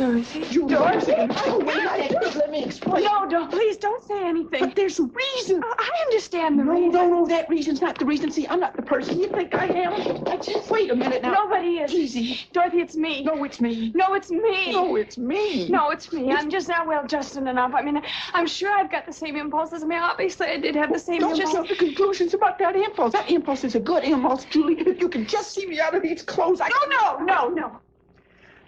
Dorothy. Dorothy? Oh, wait, let me explain. No, please don't say anything. But there's a reason. I understand the reason. No, that reason's not the reason. See, I'm not the person you think I am. Wait a minute now. Nobody is. Easy. Dorothy, it's me. No, it's me. No, it's me. No, it's me. No, it's me. I'm just not well-adjusted enough. I mean, I'm sure I've got the same impulses. I mean, obviously I did have the same Don't impulse. just jump to conclusions about that impulse. That impulse is a good impulse, Julie. If you can just see me out of these clothes, No.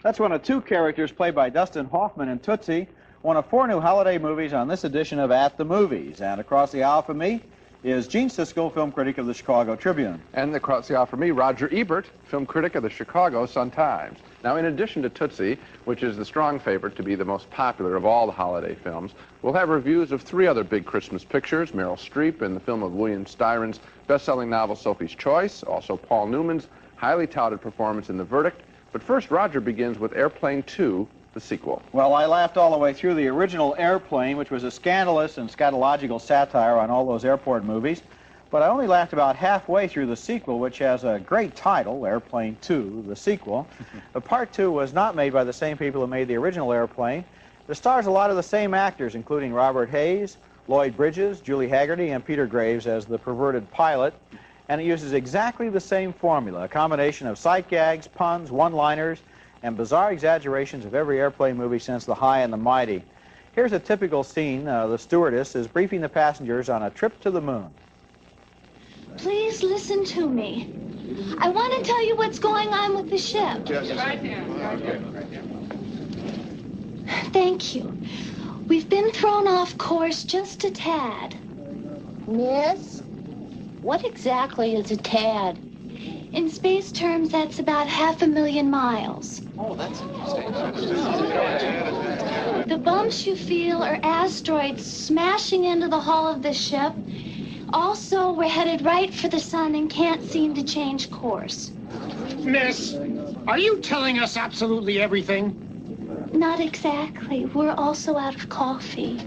That's one of two characters played by Dustin Hoffman in Tootsie, one of 4 new holiday movies on this edition of At the Movies. And across the aisle from me is Gene Siskel, film critic of the Chicago Tribune. And across the aisle from me, Roger Ebert, film critic of the Chicago Sun-Times. Now, in addition to Tootsie, which is the strong favorite to be the most popular of all the holiday films, we'll have reviews of 3 other big Christmas pictures: Meryl Streep in the film of William Styron's best-selling novel Sophie's Choice, also Paul Newman's highly touted performance in The Verdict. But first, Roger begins with Airplane 2, the sequel. Well, I laughed all the way through the original Airplane, which was a scandalous and scatological satire on all those airport movies. But I only laughed about halfway through the sequel, which has a great title, Airplane 2, the sequel. But Part 2 was not made by the same people who made the original Airplane. It stars a lot of the same actors, including Robert Hayes, Lloyd Bridges, Julie Haggerty, and Peter Graves as the perverted pilot. And it uses exactly the same formula, a combination of sight gags, puns, one-liners, and bizarre exaggerations of every airplane movie since The High and the Mighty. Here's a typical scene. The stewardess is briefing the passengers on a trip to the moon. Please listen to me. I want to tell you what's going on with the ship. Right there. Thank you. We've been thrown off course just a tad. Miss, what exactly is a tad? In space terms, that's about 500,000 miles. Oh, that's interesting. The bumps you feel are asteroids smashing into the hull of the ship. Also, we're headed right for the sun and can't seem to change course. Miss, are you telling us absolutely everything? Not exactly. We're also out of coffee.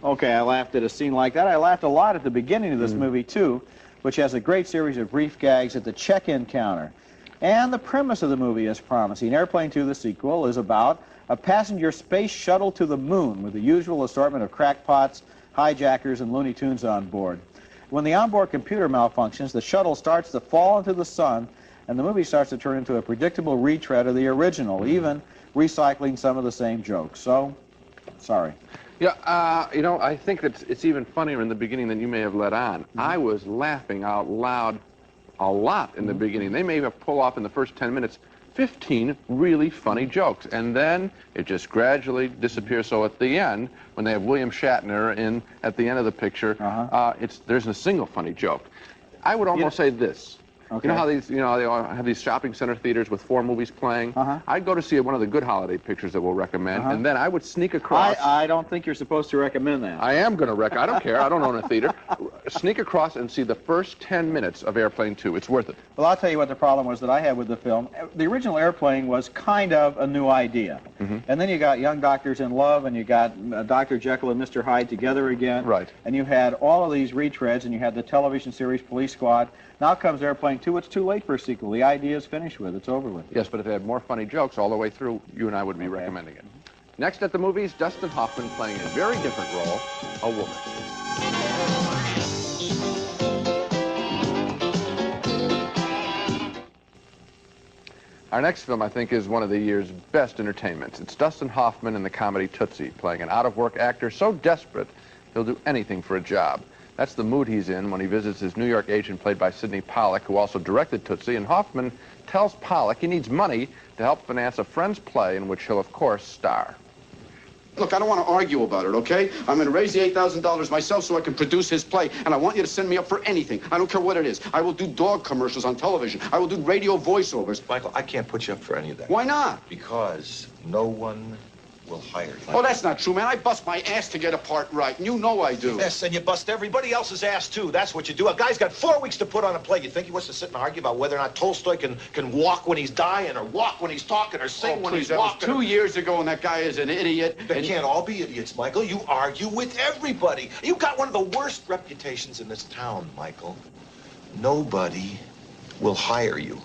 Okay, I laughed at a scene like that. I laughed a lot at the beginning of this movie, too, which has a great series of brief gags at the check-in counter. And the premise of the movie is promising. Airplane 2, the sequel, is about a passenger space shuttle to the moon with the usual assortment of crackpots, hijackers, and Looney Tunes on board. When the onboard computer malfunctions, the shuttle starts to fall into the sun, and the movie starts to turn into a predictable retread of the original, even recycling some of the same jokes. So, sorry. Yeah, you know, I think that it's even funnier in the beginning than you may have let on. I was laughing out loud a lot in the beginning. They may have pulled off in the first 10 minutes 15 really funny jokes, and then it just gradually disappears. So at the end, when they have William Shatner in at the end of the picture, there's a single funny joke. I would almost say this. Okay. You know how they all have these shopping center theaters with 4 movies playing? I'd go to see one of the good holiday pictures that we'll recommend, and then I would sneak across. I don't think you're supposed to recommend that. I am going to recommend. I don't care. I don't own a theater. Sneak across and see the first 10 minutes of Airplane 2. It's worth it. Well, I'll tell you what the problem was that I had with the film. The original Airplane was kind of a new idea. And then you got Young Doctors in Love, and you got Dr. Jekyll and Mr. Hyde together again. Right. And you had all of these retreads, and you had the television series Police Squad. Now comes Airplane 2. It's too late for a sequel. The idea is finished with. It's over with. Yes, but if they had more funny jokes all the way through, you and I would be recommending it. Next at the movies, Dustin Hoffman playing a very different role, a woman. Our next film, I think, is one of the year's best entertainments. It's Dustin Hoffman in the comedy Tootsie, playing an out-of-work actor so desperate he'll do anything for a job. That's the mood he's in when he visits his New York agent, played by Sidney Pollack, who also directed Tootsie, and Hoffman tells Pollack he needs money to help finance a friend's play in which he'll, of course, star. Look, I don't want to argue about it, okay? I'm going to raise the $8,000 myself so I can produce his play, and I want you to send me up for anything. I don't care what it is. I will do dog commercials on television. I will do radio voiceovers. Michael, I can't put you up for any of that. Why not? Because no one will hire you. Oh, that's not true, man. I bust my ass to get a part right, and you know I do. Yes, and you bust everybody else's ass, too. That's what you do. A guy's got 4 weeks to put on a play. You think he wants to sit and argue about whether or not Tolstoy can walk when he's dying, or walk when he's talking, or sing when he's that walking? was 2 years ago, and that guy is an idiot. They can't all be idiots, Michael. You argue with everybody. You've got one of the worst reputations in this town, Michael. Nobody will hire you.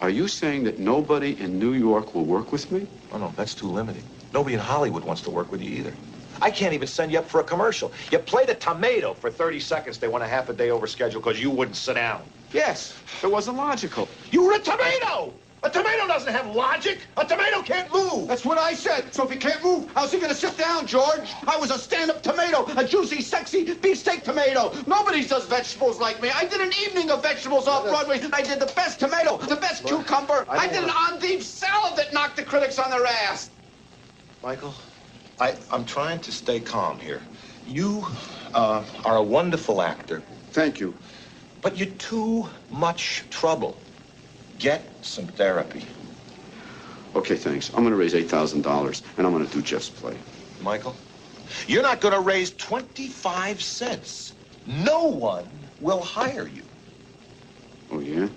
Are you saying that nobody in New York will work with me? Oh, no, that's too limiting. Nobody in Hollywood wants to work with you either. I can't even send you up for a commercial. You played a tomato for 30 seconds. They went a half a day over schedule because you wouldn't sit down. Yes, it wasn't logical. You were a tomato! A tomato doesn't have logic. A tomato can't move. That's what I said. So if he can't move, how's he gonna sit down, George? I was a stand-up tomato, a juicy, sexy beefsteak tomato. Nobody does vegetables like me. I did an evening of vegetables off Broadway. I did the best tomato, the best cucumber. I did an endive salad that knocked the critics on their ass. Michael, I'm trying to stay calm here. You are a wonderful actor. Thank you. But you're too much trouble. Get some therapy. Okay, thanks. I'm gonna raise $8,000, and I'm gonna do Jeff's play. Michael, you're not gonna raise 25 cents. No one will hire you. Oh, yeah?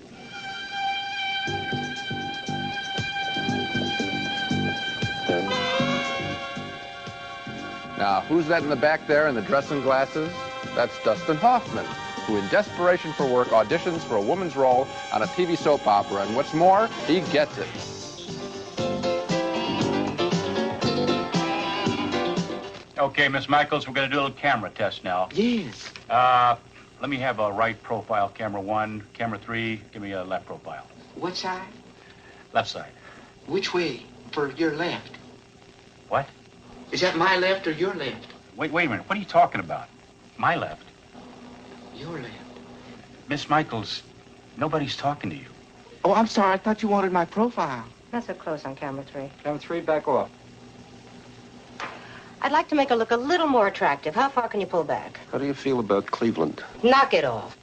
Now, who's that in the back there in the dressing glasses? That's Dustin Hoffman, who in desperation for work auditions for a woman's role on a TV soap opera. And what's more, he gets it. Okay, Miss Michaels, we're going to do a little camera test now. Yes. Let me have a right profile, camera 1. Camera 3, give me a left profile. What side? Left side. Which way? For your left. What? Is that my left or your left? Wait a minute. What are you talking about? My left. Your left. Miss Michaels, nobody's talking to you. Oh, I'm sorry. I thought you wanted my profile. Not so close on camera 3. Camera 3, back off. I'd like to make her look a little more attractive. How far can you pull back? How do you feel about Cleveland? Knock it off.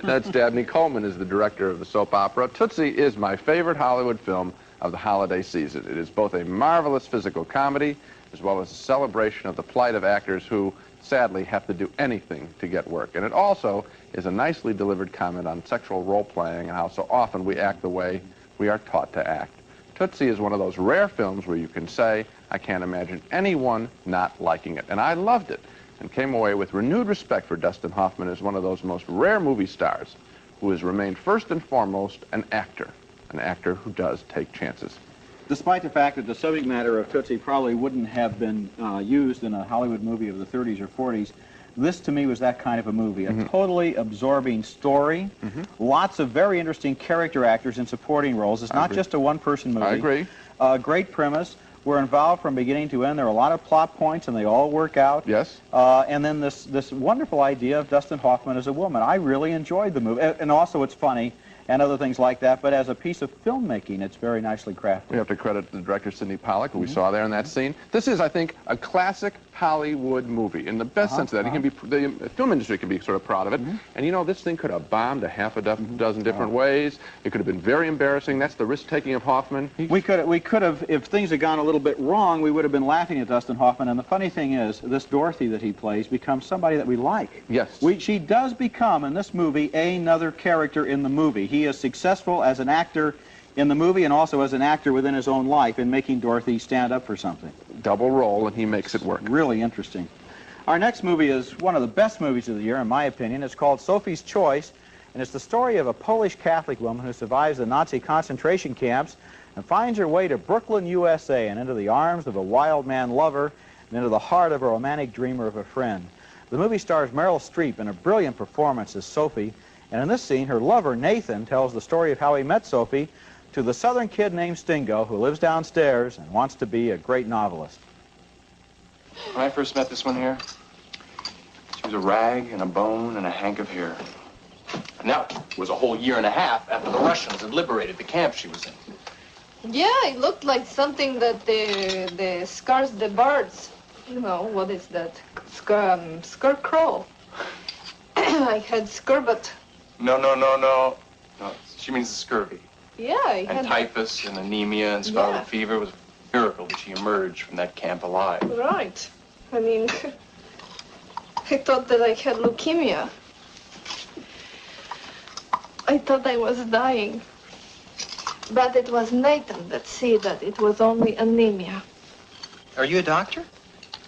That's Dabney Coleman, is the director of the soap opera. Tootsie is my favorite Hollywood film of the holiday season. It is both a marvelous physical comedy as well as a celebration of the plight of actors who sadly have to do anything to get work. And it also is a nicely delivered comment on sexual role-playing and how so often we act the way we are taught to act. Tootsie is one of those rare films where you can say, I can't imagine anyone not liking it. And I loved it and came away with renewed respect for Dustin Hoffman as one of those most rare movie stars who has remained first and foremost an actor who does take chances. Despite the fact that the subject matter of Tootsie probably wouldn't have been used in a Hollywood movie of the 30s or 40s, this to me was that kind of a movie. A totally absorbing story, lots of very interesting character actors in supporting roles. It's not just a one-person movie. I agree. Great premise. We're involved from beginning to end. There are a lot of plot points, and they all work out. Yes. And then this wonderful idea of Dustin Hoffman as a woman. I really enjoyed the movie. And also it's funny and other things like that. But as a piece of filmmaking, it's very nicely crafted. We have to credit the director, Sidney Pollack, who we saw there in that scene. This is, I think, a classic Hollywood movie in the best sense of that. It can be, the film industry can be sort of proud of it. And you know, this thing could have bombed a half a dozen different ways. It could have been very embarrassing. That's the risk-taking of Hoffman. We could have, if things had gone a little bit wrong, we would have been laughing at Dustin Hoffman. And the funny thing is, this Dorothy that he plays becomes somebody that we like. Yes. She does become, in this movie, another character in the movie. He is successful as an actor in the movie and also as an actor within his own life in making Dorothy stand up for something. Double role, and he makes it work. Really interesting. Our next movie is one of the best movies of the year, in my opinion. It's called Sophie's Choice, and it's the story of a Polish Catholic woman who survives the Nazi concentration camps and finds her way to Brooklyn, USA, and into the arms of a wild man lover and into the heart of a romantic dreamer of a friend. The movie stars Meryl Streep in a brilliant performance as Sophie, and in this scene, her lover, Nathan, tells the story of how he met Sophie to the southern kid named Stingo who lives downstairs and wants to be a great novelist. When I first met this one here, she was a rag and a bone and a hank of hair. And that was a whole year and a half after the Russians had liberated the camp she was in. Yeah, it looked like something that the scars the birds. You know, what is that? Scarecrow. I had scurbut. No. She means scurvy. Yeah, I And had... typhus and anemia and scarlet fever. It was miracle that she emerged from that camp alive. Right. I mean, I thought that I had leukemia. I thought I was dying. But it was Nathan that said that it was only anemia. Are you a doctor?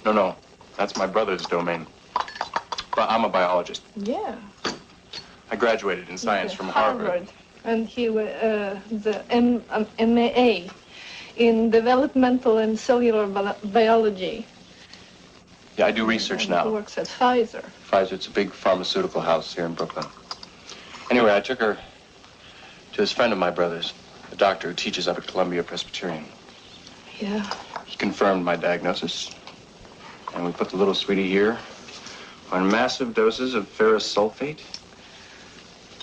No. That's my brother's domain. But I'm a biologist. Yeah. I graduated in science from Harvard. And he was the MA in developmental and cellular biology. Yeah, I do research He now. works at Pfizer. Pfizer, it's a big pharmaceutical house here in Brooklyn. Anyway, I took her to this friend of my brother's, a doctor who teaches up at Columbia Presbyterian. Yeah. He confirmed my diagnosis, and we put the little sweetie here on massive doses of ferrous sulfate,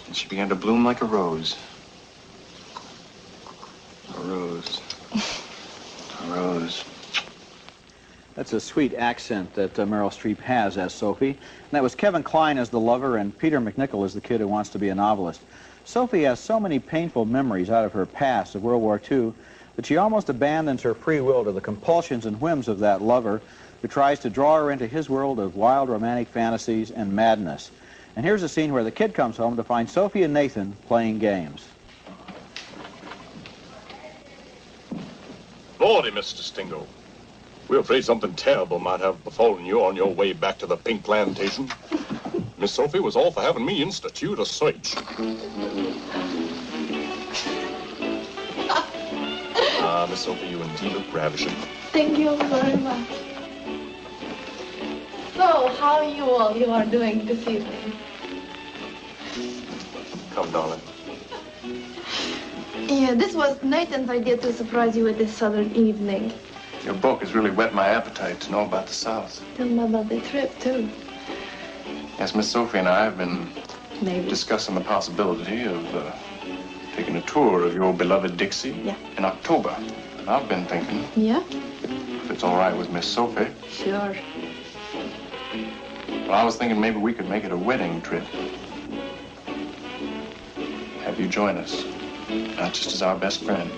and she began to bloom like a rose. A rose. A rose. That's a sweet accent that Meryl Streep has as Sophie. And that was Kevin Kline as the lover and Peter MacNicol as the kid who wants to be a novelist. Sophie has so many painful memories out of her past of World War II that she almost abandons her free will to the compulsions and whims of that lover who tries to draw her into his world of wild romantic fantasies and madness. And here's a scene where the kid comes home to find Sophie and Nathan playing games. Lordy, Mr. Stingo. We're afraid something terrible might have befallen you on your way back to the Pink Plantation. Miss Sophie was all for having me institute a search. Miss Sophie, you indeed look ravishing. Thank you very much. So, how you are doing this evening? Come, darling. Yeah, this was Nathan's idea to surprise you with this southern evening. Your book has really whet my appetite to know about the South. Tell me about the trip, too. Yes, Miss Sophie and I have been Maybe. discussing the possibility of taking a tour of your beloved Dixie in October. And I've been thinking, Yeah? if it's all right with Miss Sophie, Sure. well, I was thinking maybe we could make it a wedding trip. Have you join us, not just as our best friend,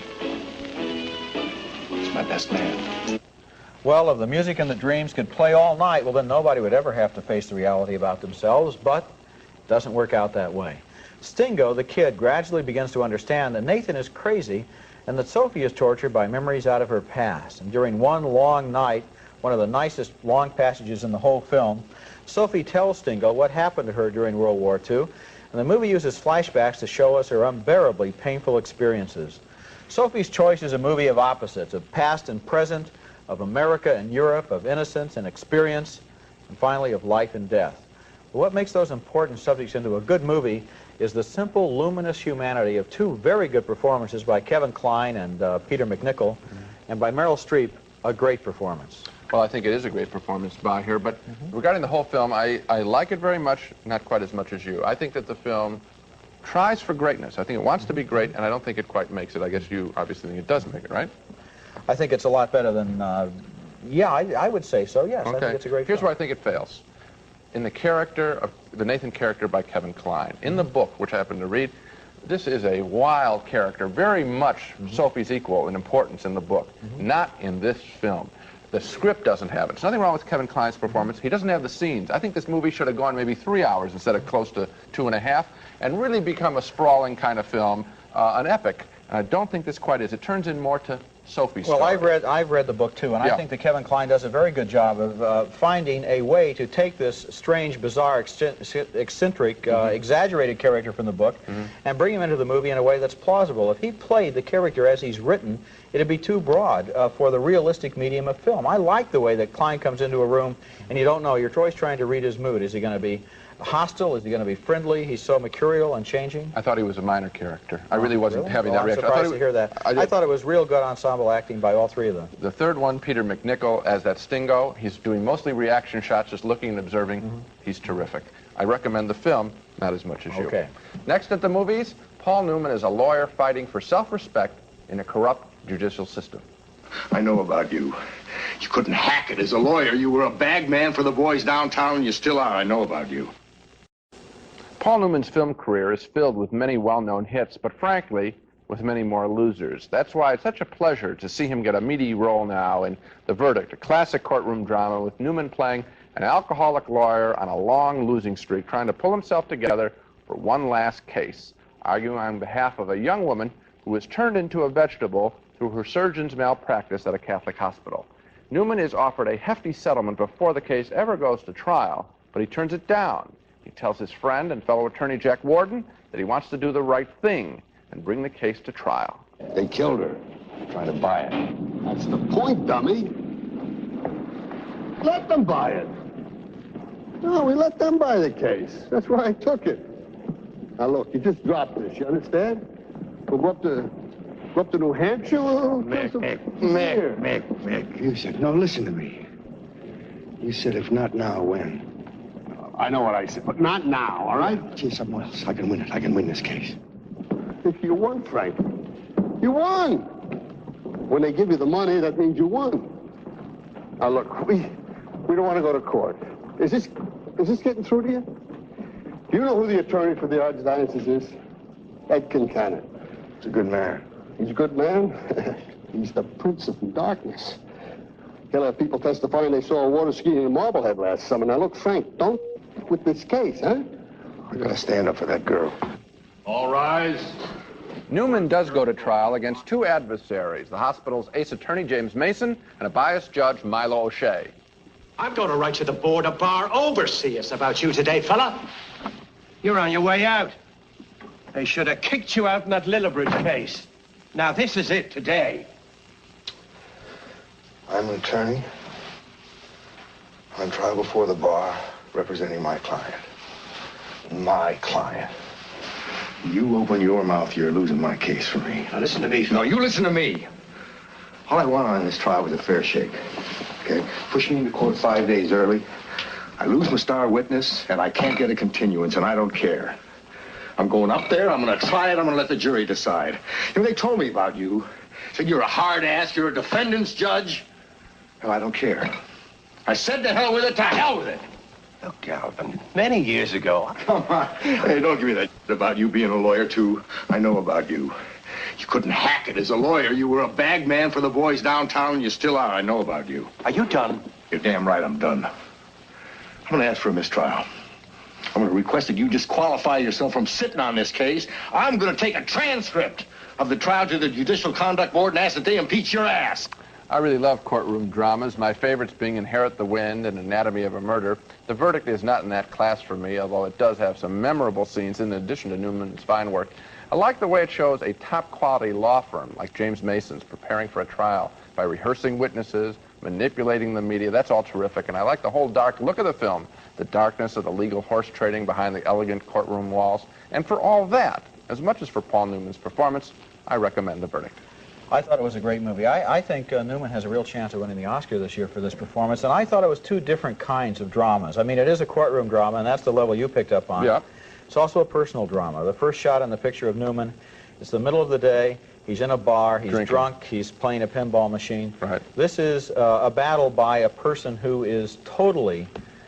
as my best man. Well, if the music and the dreams could play all night, well, then nobody would ever have to face the reality about themselves, but it doesn't work out that way. Stingo, the kid, gradually begins to understand that Nathan is crazy and that Sophie is tortured by memories out of her past. And during one long night, one of the nicest long passages in the whole film, Sophie tells Stingo what happened to her during World War II, and the movie uses flashbacks to show us her unbearably painful experiences. Sophie's Choice is a movie of opposites, of past and present, of America and Europe, of innocence and experience, and finally of life and death. But what makes those important subjects into a good movie is the simple, luminous humanity of two very good performances by Kevin Kline and Peter MacNicol, and by Meryl Streep, a great performance. Well, I think it is a great performance by her, but regarding the whole film, I like it very much, not quite as much as you. I think that the film tries for greatness. I think it wants to be great, and I don't think it quite makes it. I guess you obviously think it does make it, right? I think it's a lot better than, yeah, I would say so, yes. Okay. I think it's a great Here's film. where I think it fails. In the character of the Nathan character by Kevin Kline. In the book, which I happened to read, this is a wild character, very much Sophie's equal in importance in the book, not in this film. The script doesn't have it. There's nothing wrong with Kevin Kline's performance. He doesn't have the scenes. I think this movie should have gone maybe 3 hours instead of close to 2.5, and really become a sprawling kind of film, an epic. And I don't think this quite is. It turns in more to Sophie's Well, story. I've read the book too, and I think that Kevin Kline does a very good job of finding a way to take this strange, bizarre, eccentric, exaggerated character from the book and bring him into the movie in a way that's plausible. If he played the character as he's written, it'd be too broad for the realistic medium of film. I like the way that Kline comes into a room and you don't know. You're always trying to read his mood. Is he going to be hostile? Is he going to be friendly? He's so mercurial and changing. I thought he was a minor character. I really wasn't having that reaction. I'm surprised to hear that. I thought it was real good ensemble acting by all three of them. The third one, Peter MacNicol, as that Stingo, he's doing mostly reaction shots, just looking and observing. He's terrific. I recommend the film, not as much as you. Okay. Next at the movies, Paul Newman is a lawyer fighting for self-respect in a corrupt judicial system. I know about you. You couldn't hack it as a lawyer. You were a bag man for the boys downtown, and you still are. I know about you. Paul Newman's film career is filled with many well-known hits, but frankly, with many more losers. That's why it's such a pleasure to see him get a meaty role now in The Verdict, a classic courtroom drama with Newman playing an alcoholic lawyer on a long losing streak, trying to pull himself together for one last case, arguing on behalf of a young woman who was turned into a vegetable through her surgeon's malpractice at a Catholic hospital. Newman is offered a hefty settlement before the case ever goes to trial, but he turns it down. He tells his friend and fellow attorney Jack Warden that he wants to do the right thing and bring the case to trial. They killed her, trying to buy it. That's the point, dummy. Let them buy it. No, we let them buy the case. That's why I took it. Now, look, you just dropped this, you understand? We'll go up to New Hampshire. Mick. You said, no, listen to me. You said, if not now, when? I know what I said, but not now, all right? Gee, something else. I can win it. I can win this case. You won, Frank. You won. When they give you the money, that means you won. Now, look, we don't want to go to court. Is this getting through to you? Do you know who the attorney for the archdiocese is? Ed Kincannon. He's a good man. He's a good man? He's the prince of darkness. He'll have people testifying they saw a water skiing in Marblehead last summer. Now, look, Frank, don't with this case, huh? I gotta stand up for that girl. All rise. Newman does go to trial against two adversaries, the hospital's ace attorney, James Mason, and a biased judge, Milo O'Shea. I'm going to write to the board of bar overseers about you today, fella. You're on your way out. They should have kicked you out in that Lillibridge case. Now, this is it today. I'm an attorney on trial before the bar, representing my client. My client. You open your mouth, you're losing my case for me. Now, listen to me. No, you listen to me. All I want on this trial was a fair shake. Okay? Push me into court 5 days early. I lose my star witness, and I can't get a continuance, and I don't care. I'm going up there, I'm going to try it, I'm going to let the jury decide. You know, they told me about you. Said you're a hard ass, you're a defendant's judge. No, I don't care. I said to hell with it, to hell with it. Look, Galvin, many years ago... Come on. Hey, don't give me that about you being a lawyer, too. I know about you. You couldn't hack it as a lawyer. You were a bag man for the boys downtown, and you still are. I know about you. Are you done? You're damn right I'm done. I'm going to ask for a mistrial. I'm going to request that you disqualify yourself from sitting on this case. I'm going to take a transcript of the trial to the Judicial Conduct Board and ask that they impeach your ass. I really love courtroom dramas, my favorites being Inherit the Wind and Anatomy of a Murder. The Verdict is not in that class for me, although it does have some memorable scenes in addition to Newman's fine work. I like the way it shows a top-quality law firm like James Mason's preparing for a trial by rehearsing witnesses, manipulating the media. That's all terrific, and I like the whole dark look of the film, the darkness of the legal horse trading behind the elegant courtroom walls. And for all that, as much as for Paul Newman's performance, I recommend The Verdict. I thought it was a great movie. I think Newman has a real chance of winning the Oscar this year for this performance, and I thought it was two different kinds of dramas. I mean, it is a courtroom drama, and that's the level you picked up on. Yeah. It's also a personal drama. The first shot in the picture of Newman, it's the middle of the day, he's in a bar, he's drinking. drunk, he's playing a pinball machine. Right. This is a battle by a person who is totally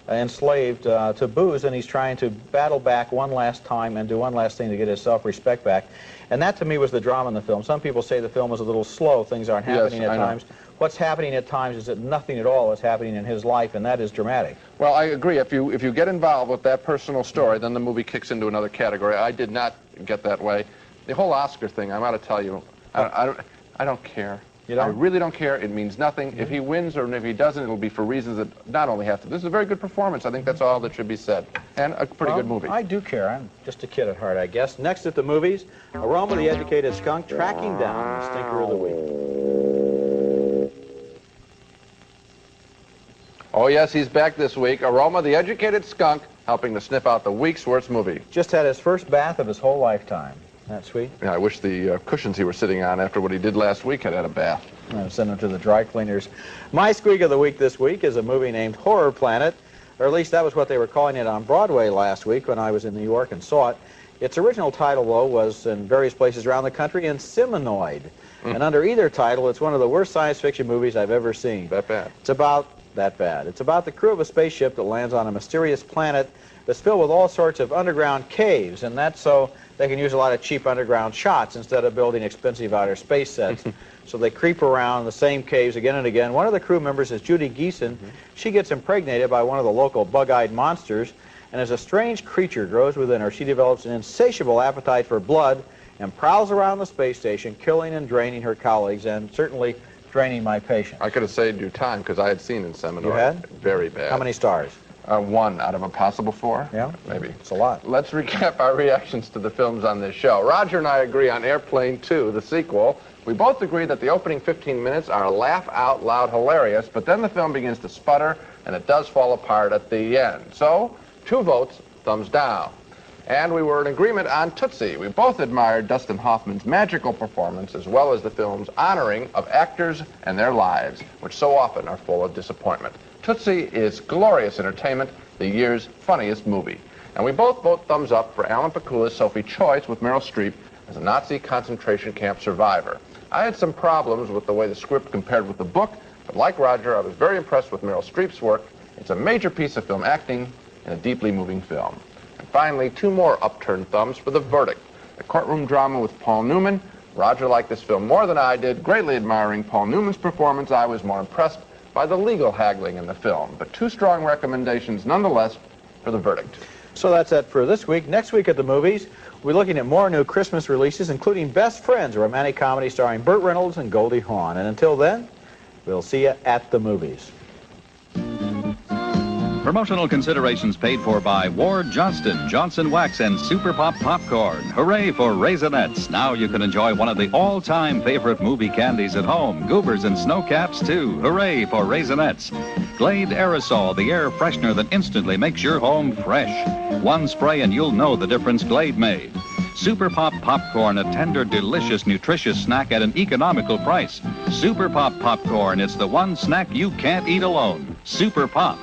enslaved to booze, and he's trying to battle back one last time and do one last thing to get his self-respect back. And that, to me, was the drama in the film. Some people say the film was a little slow. Things aren't happening at times. What's happening at times is that nothing at all is happening in his life, and that is dramatic. Well, I agree. If you get involved with that personal story, then the movie kicks into another category. I did not get that way. The whole Oscar thing, I'm going to tell you, I don't care. You don't? I really don't care. It means nothing. If he wins or if he doesn't, it'll be for reasons that not only have to. This is a very good performance. I think that's all that should be said. And a pretty good movie. I do care. I'm just a kid at heart, I guess. Next at the movies, Aroma the Educated Skunk tracking down the stinker of the week. Oh, yes, he's back this week. Aroma the Educated Skunk, helping to sniff out the week's worst movie. Just had his first bath of his whole lifetime. Isn't that sweet? Yeah, I wish the cushions he was sitting on after what he did last week had a bath. I'll send them to the dry cleaners. My squeak of the week this week is a movie named Horror Planet, or at least that was what they were calling it on Broadway last week when I was in New York and saw it. Its original title, though, was in various places around the country in Siminoid. And under either title, it's one of the worst science fiction movies I've ever seen. That bad? It's about that bad. It's about the crew of a spaceship that lands on a mysterious planet that's filled with all sorts of underground caves, and that's so they can use a lot of cheap underground shots instead of building expensive outer space sets. So they creep around the same caves again and again. One of the crew members is Judy Geeson. She gets impregnated by one of the local bug-eyed monsters, and as a strange creature grows within her, she develops an insatiable appetite for blood and prowls around the space station, killing and draining her colleagues, and certainly draining my patient. I could have saved you time because I had seen Inseminoid. You had? Very bad. How many stars? 1 out of a possible 4. Yeah? Maybe. It's a lot. Let's recap our reactions to the films on this show. Roger and I agree on Airplane 2, the sequel. We both agree that the opening 15 minutes are laugh-out-loud hilarious, but then the film begins to sputter, and it does fall apart at the end. So, 2 votes, thumbs down. And we were in agreement on Tootsie. We both admired Dustin Hoffman's magical performance, as well as the film's honoring of actors and their lives, which so often are full of disappointment. Tootsie is glorious entertainment, the year's funniest movie. And we both vote thumbs up for Alan Pakula's Sophie Choice with Meryl Streep as a Nazi concentration camp survivor. I had some problems with the way the script compared with the book, but like Roger, I was very impressed with Meryl Streep's work. It's a major piece of film acting and a deeply moving film. And finally, 2 more upturned thumbs for The Verdict, a courtroom drama with Paul Newman. Roger liked this film more than I did. Greatly admiring Paul Newman's performance, I was more impressed by the legal haggling in the film. But 2 strong recommendations nonetheless for The Verdict. So that's it for this week. Next week at the movies, we're looking at more new Christmas releases, including Best Friends, a romantic comedy starring Burt Reynolds and Goldie Hawn. And until then, we'll see you at the movies. Promotional considerations paid for by Ward Johnston, Johnson Wax, and Super Pop Popcorn. Hooray for Raisinets. Now you can enjoy one of the all-time favorite movie candies at home. Goobers and Snow Caps, too. Hooray for Raisinets. Glade Aerosol, the air freshener that instantly makes your home fresh. 1 spray and you'll know the difference Glade made. Super Pop Popcorn, a tender, delicious, nutritious snack at an economical price. Super Pop Popcorn, it's the one snack you can't eat alone. Super Pop.